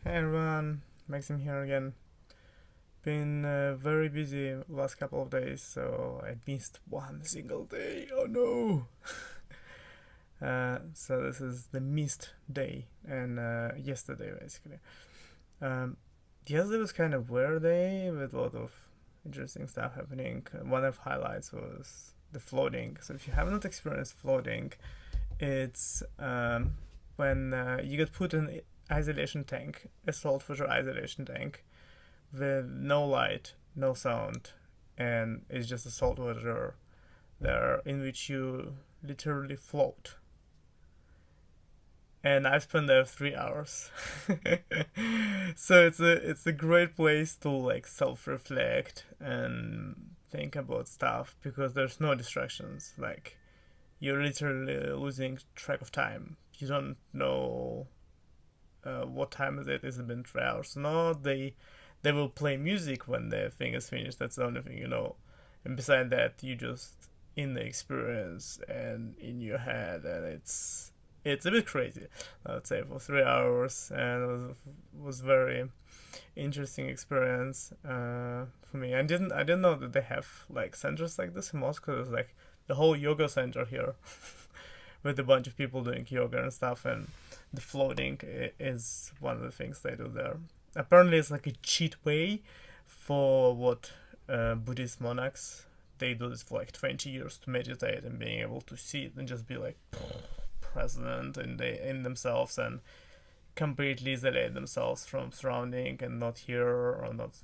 Hey everyone, Maxim here again. Been very busy last couple of days, so I missed one single day. Oh no! So this is the missed day, and yesterday basically. Um, Yesterday was kind of weird day with a lot of interesting stuff happening. One of highlights was the floating. So if you have not experienced floating, it's when you get put in isolation tank, a saltwater isolation tank, with no light, no sound, and it's just a saltwater there in which you literally float. And I've spent there 3 hours. So it's a great place to like self reflect and think about stuff because there's no distractions. Like you're literally losing track of time. You don't know what time is it? Is it been 3 hours? No, they will play music when the thing is finished. That's the only thing you know. And beside that, you just in the experience and in your head, and it's a bit crazy. I would say for 3 hours, and it was very interesting experience for me. I didn't know that they have like centers like this in Moscow. There's like the whole yoga center here with a bunch of people doing yoga and stuff, and the floating is one of the things they do there. Apparently, it's like a cheat way for what Buddhist monarchs they do this for like 20 years to meditate and being able to see it and just be like present in themselves and completely isolate themselves from surrounding and not hear or not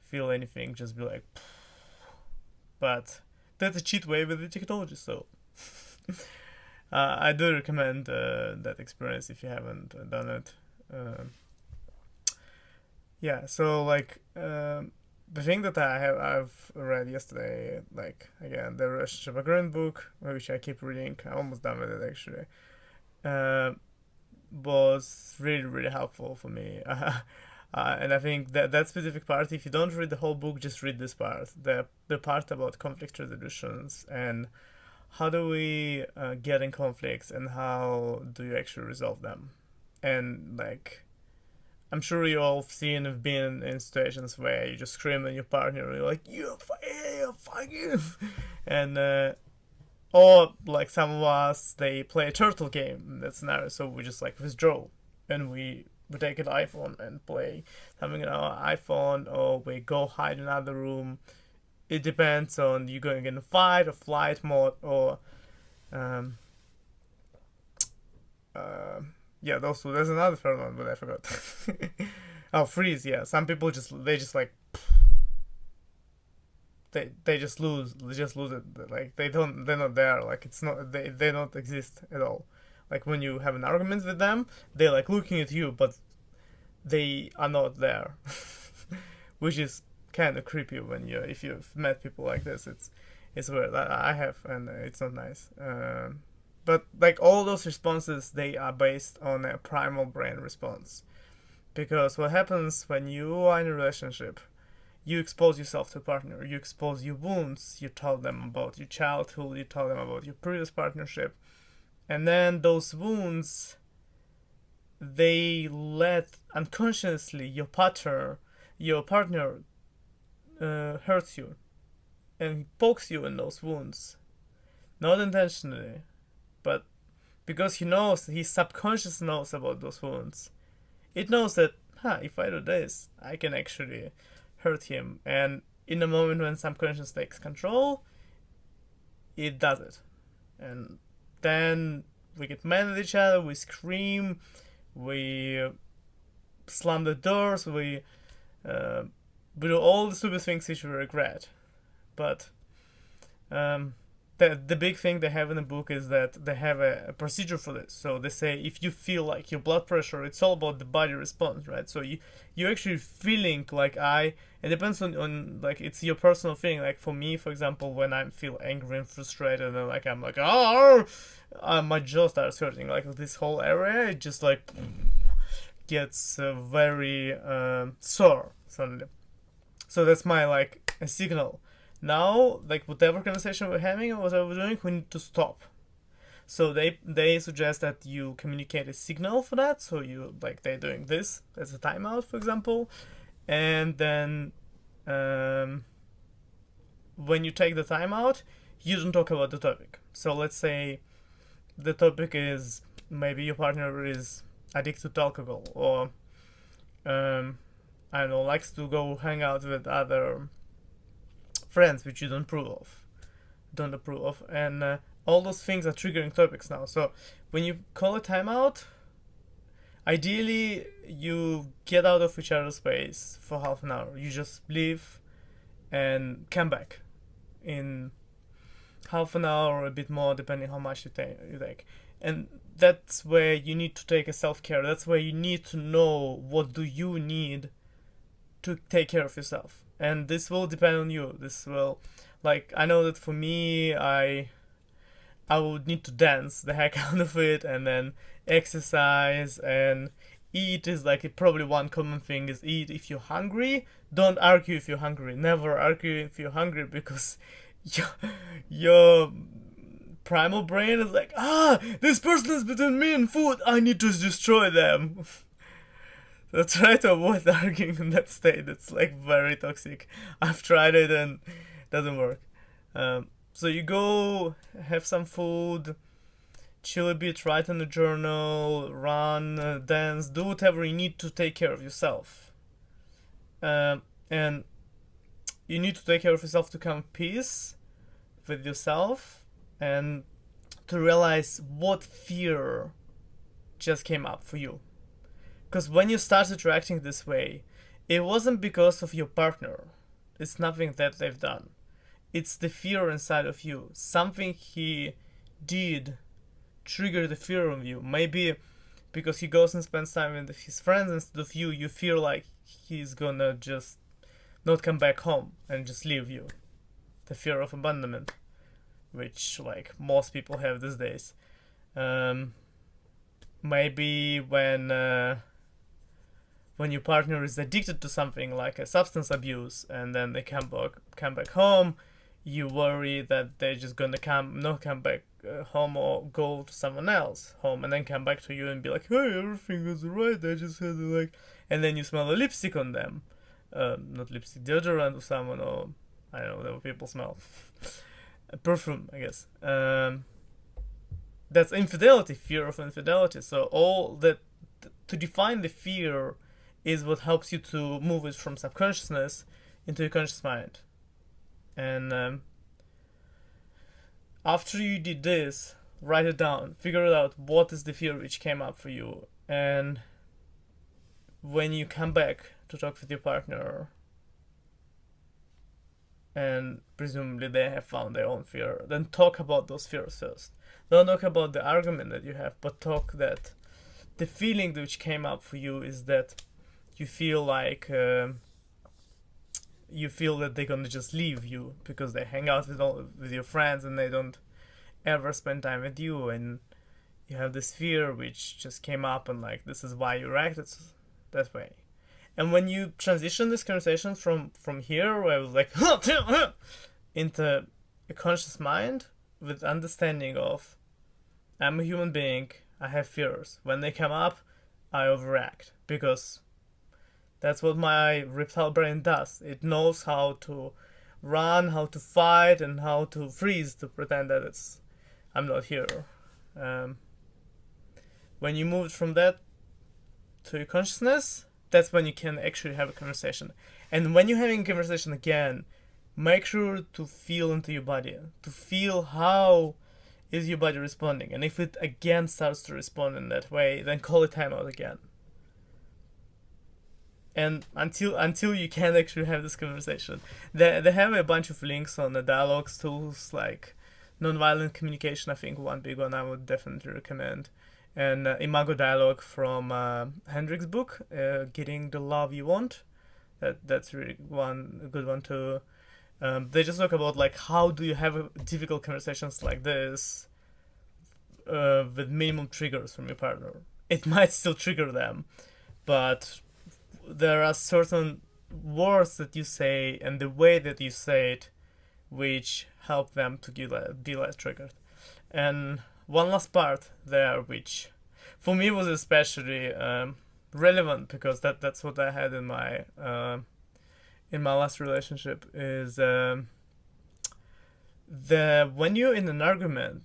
feel anything, just be like. But that's a cheat way with the technology, so I do recommend that experience if you haven't done it. Yeah, so like the thing that I've read yesterday, like again the relationship agreement book, which I keep reading. I'm almost done with it actually. Uh, was really helpful for me. And I think that specific part, if you don't read the whole book, just read this part. The part about conflict resolutions and how do we get in conflicts and how do you actually resolve them. And like I'm sure you all have seen have been in situations where you just scream at your partner and you're like, you fuck you, and or like some of us they play a turtle game in that scenario, so we just like withdraw and we take an iPhone and play something on our iPhone, or we go hide in another room. It depends on you going in a fight or flight mode, or um, uh, yeah, those two. There's another third one, but I forgot. Oh, freeze. Yeah, some people just like they just lose it. Like they're not there. Like it's not they don't exist at all. Like when you have an argument with them, they're like looking at you, but they are not there, which is kind of creepy when you if you've met people like this. It's weird. I have, and it's not nice. But like all those responses, they are based on a primal brain response. Because what happens when you are in a relationship, you expose yourself to a partner, you expose your wounds, you tell them about your childhood, you tell them about your previous partnership, and then those wounds they let unconsciously your partner hurts you and pokes you in those wounds, not intentionally, but because he subconscious knows about those wounds. It knows that, if I do this, I can actually hurt him. And in a moment when subconscious takes control, it does it. And then we get mad at each other, we scream, we slam the doors, uh, we do all the stupid things which we regret. But um, the big thing they have in the book is that they have a procedure for this. So they say if you feel like your blood pressure, it's all about the body response, right? So you actually feeling like it depends on like it's your personal feeling. Like for me, for example, when I feel angry and frustrated and like I'm like my jaw starts hurting. Like this whole area, it just like gets very sore suddenly. So that's my like a signal. Now, like whatever conversation we're having or whatever we're doing, we need to stop. So they suggest that you communicate a signal for that. So you like they're doing this as a timeout, for example, and then when you take the timeout, you don't talk about the topic. So let's say the topic is maybe your partner is addicted to alcohol, or I don't know, likes to go hang out with other friends which you don't approve of, and all those things are triggering topics now. So when you call a timeout, ideally you get out of each other's space for half an hour. You just leave and come back in half an hour or a bit more, depending how much you take. And that's where you need to take a self-care. That's where you need to know what do you need to take care of yourself. And this will depend on you. This will, like, I know that for me, I would need to dance the heck out of it, and then exercise and eat is like probably one common thing is eat if you're hungry. Don't argue if you're hungry. Never argue if you're hungry, because your, your primal brain is like, this person is between me and food, I need to destroy them. So try to avoid arguing in that state. It's like very toxic. I've tried it and it doesn't work. So you go have some food, chill a bit, write in a journal, run, dance, do whatever you need to take care of yourself. And you need to take care of yourself to come to peace with yourself and to realize what fear just came up for you. Because when you started reacting this way, it wasn't because of your partner. It's nothing that they've done. It's the fear inside of you. Something he did triggered the fear of you. Maybe because he goes and spends time with his friends instead of you, you feel like he's gonna just not come back home and just leave you. The fear of abandonment, which like most people have these days. Maybe when your partner is addicted to something like a substance abuse, and then they come back home, you worry that they're just gonna not come back home, or go to someone else home and then come back to you and be like, hey, everything was alright, I just had like, and then you smell a lipstick on them, not lipstick, deodorant or someone, or I don't know, whatever people smell, perfume, I guess. That's infidelity, fear of infidelity. So all that, to define the fear, is what helps you to move it from subconsciousness into your conscious mind. And after you did this, write it down, figure out what is the fear which came up for you, and when you come back to talk with your partner, and presumably they have found their own fear, then talk about those fears first. Don't talk about the argument that you have, but talk that the feeling which came up for you is that you feel like you feel that they're gonna just leave you because they hang out with your friends and they don't ever spend time with you, and you have this fear which just came up, and like this is why you reacted that way. And when you transition this conversation from here, where I was like into a conscious mind with understanding of I'm a human being, I have fears. When they come up, I overreact because that's what my reptile brain does. It knows how to run, how to fight, and how to freeze to pretend that I'm not here. When you move from that to your consciousness, that's when you can actually have a conversation. And when you're having a conversation again, make sure to feel into your body, to feel how is your body responding. And if it again starts to respond in that way, then call it timeout again. And until you can actually have this conversation, they have a bunch of links on the dialogues tools like nonviolent communication. I think one big one I would definitely recommend, and Imago Dialogue from Hendrik's book, Getting the Love You Want. That's really a good one too. They just talk about like how do you have difficult conversations like this with minimum triggers from your partner. It might still trigger them, but there are certain words that you say and the way that you say it which help them to be less triggered. And one last part there, which for me was especially relevant because that's what I had in my last relationship is the when you're in an argument,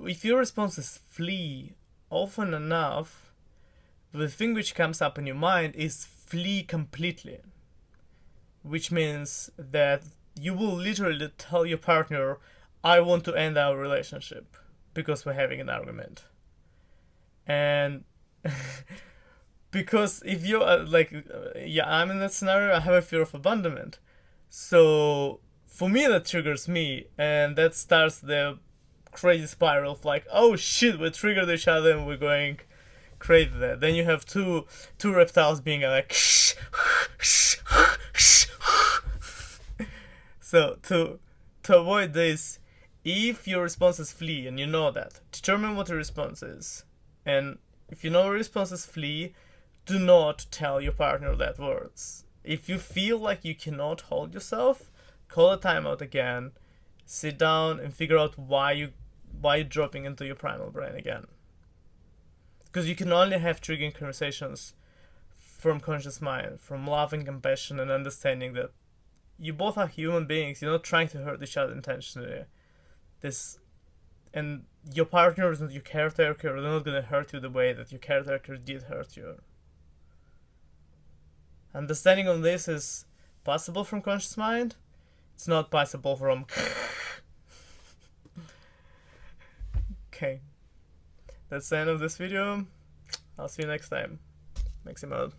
if your response is flee, often enough, the thing which comes up in your mind is flee completely, which means that you will literally tell your partner, I want to end our relationship because we're having an argument. And because if you are like, yeah, I'm in that scenario, I have a fear of abandonment. So for me, that triggers me, and that starts the crazy spiral of like, oh shit, we triggered each other and we're going crazy there. Then you have two reptiles being like, so to avoid this, if your response is flee and you know that, determine what your response is. And if you know your response is flee, do not tell your partner that words. If you feel like you cannot hold yourself, call a timeout again, sit down and figure out why you're dropping into your primal brain again. Because you can only have triggering conversations from conscious mind, from love and compassion and understanding that you both are human beings. You're not trying to hurt each other intentionally. And your partner is not your caretaker. They're not gonna hurt you the way that your caretaker did hurt you. Understanding of this is possible from conscious mind. It's not possible from. Okay, that's the end of this video. I'll see you next time. Maximum.